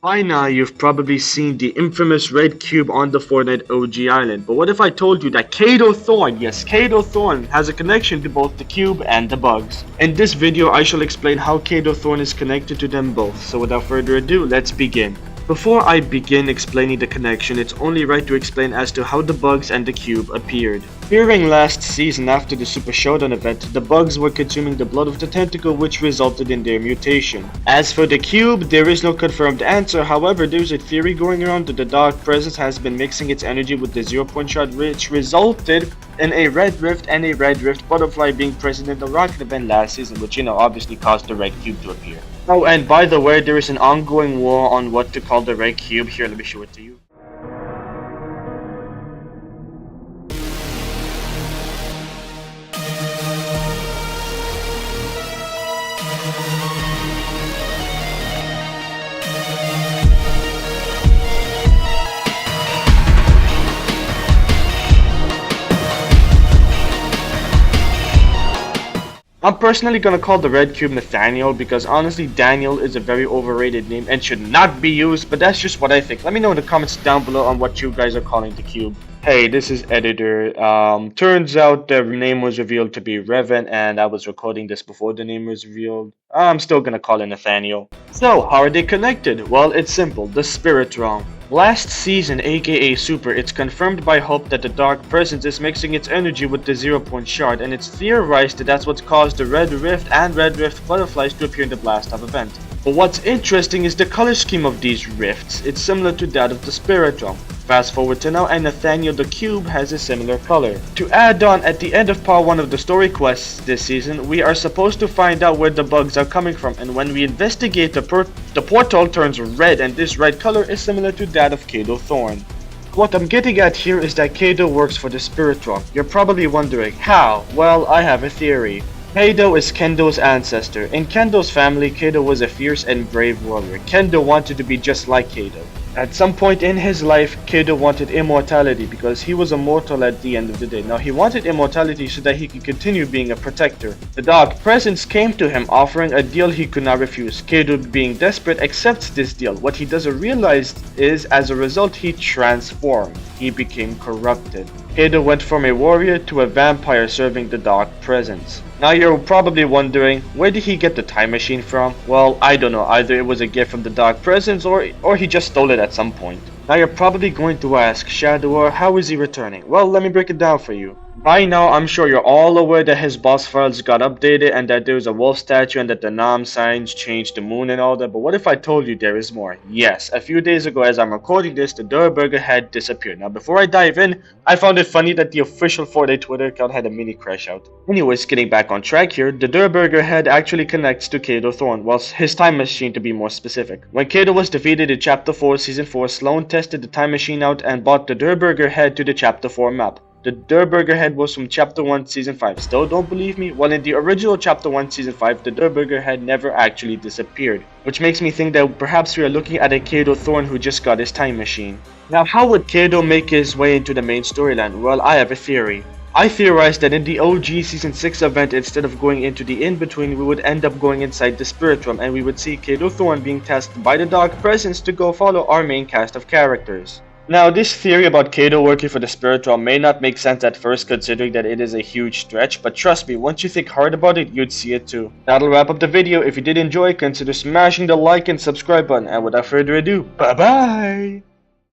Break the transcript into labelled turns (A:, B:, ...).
A: By now, you've probably seen the infamous red cube on the Fortnite OG island, but what if I told you that Kado Thorne, yes, Kado Thorne, has a connection to both the cube and the bugs? In this video, I shall explain how Kado Thorne is connected to them both, so without further ado, let's begin. Before I begin explaining the connection, it's only right to explain as to how the bugs and the cube appeared. During last season after the Super Showdown event, the bugs were consuming the blood of the tentacle which resulted in their mutation. As for the cube, there is no confirmed answer, however there's a theory going around that the Dark Presence has been mixing its energy with the 0-point shot which resulted in a red rift and a red rift butterfly being present in the rocket event last season, which obviously caused the red cube to appear. Oh, and by the way, there is an ongoing war on what to call the red cube. Here, let me show it to you. I'm personally gonna call the red cube Nathaniel because honestly Daniel is a very overrated name and should not be used, but that's just what I think. Let me know in the comments down below on what you guys are calling the cube. Hey, this is editor. Turns out the name was revealed to be Revan and I was recording this before the name was revealed. I'm still gonna call it Nathaniel. So, how are they connected? Well, it's simple, the spirit realm. Last season, aka Super, it's confirmed by Hope that the Dark Presence is mixing its energy with the 0-point shard, and it's theorized that that's what caused the Red Rift and Red Rift butterflies to appear in the Blast Off event. But what's interesting is the color scheme of these rifts. It's similar to that of the Spirit Realm. Fast forward to now and Nathaniel the Cube has a similar color. To add on, at the end of part 1 of the story quests this season, we are supposed to find out where the bugs are coming from, and when we investigate the portal turns red, and this red color is similar to that of Kado Thorne. What I'm getting at here is that Kado works for the Spirit Realm. You're probably wondering, how? Well, I have a theory. Kado is Kendo's ancestor. In Kendo's family, Kado was a fierce and brave warrior. Kendo wanted to be just like Kado. At some point in his life, Kado wanted immortality because he was immortal at the end of the day. Now, he wanted immortality so that he could continue being a protector. The Dark Presence came to him offering a deal he could not refuse. Kado, being desperate, accepts this deal. What he doesn't realize is, as a result, he transformed. He became corrupted. Kado went from a warrior to a vampire serving the Dark Presence. Now you're probably wondering, where did he get the time machine from? Well, I don't know, either it was a gift from the Dark Presence or he just stole it at some point. Now you're probably going to ask, Shadower, how is he returning? Well, let me break it down for you. By now, I'm sure you're all aware that his boss files got updated and that there's a wolf statue and that the Nam signs changed the moon and all that, but what if I told you there is more? Yes, a few days ago as I'm recording this, the Durburger head disappeared. Now before I dive in, I found it funny that the official Fortnite Twitter account had a mini crash out. Anyways, getting back on track here, the Durburger head actually connects to Kado Thorne, whilst his time machine to be more specific. When Kado was defeated in Chapter 4, Season 4, Sloan tested the time machine out and brought the Durburger head to the Chapter 4 map. The Durburger head was from Chapter 1 Season 5. Still don't believe me? Well, in the original Chapter 1 Season 5, the Durburger head never actually disappeared, which makes me think that perhaps we are looking at a Kado Thorne who just got his time machine. Now, how would Kado make his way into the main storyline? Well, I have a theory. I theorize that in the OG Season 6 event, instead of going into the in-between, we would end up going inside the Spirit Realm and we would see Kado Thorne being tasked by the Dark Presence to go follow our main cast of characters. Now, this theory about Kado working for the Spirit Realm may not make sense at first considering that it is a huge stretch, but trust me, once you think hard about it, you'd see it too. That'll wrap up the video. If you did enjoy, consider smashing the like and subscribe button, and without further ado, bye bye!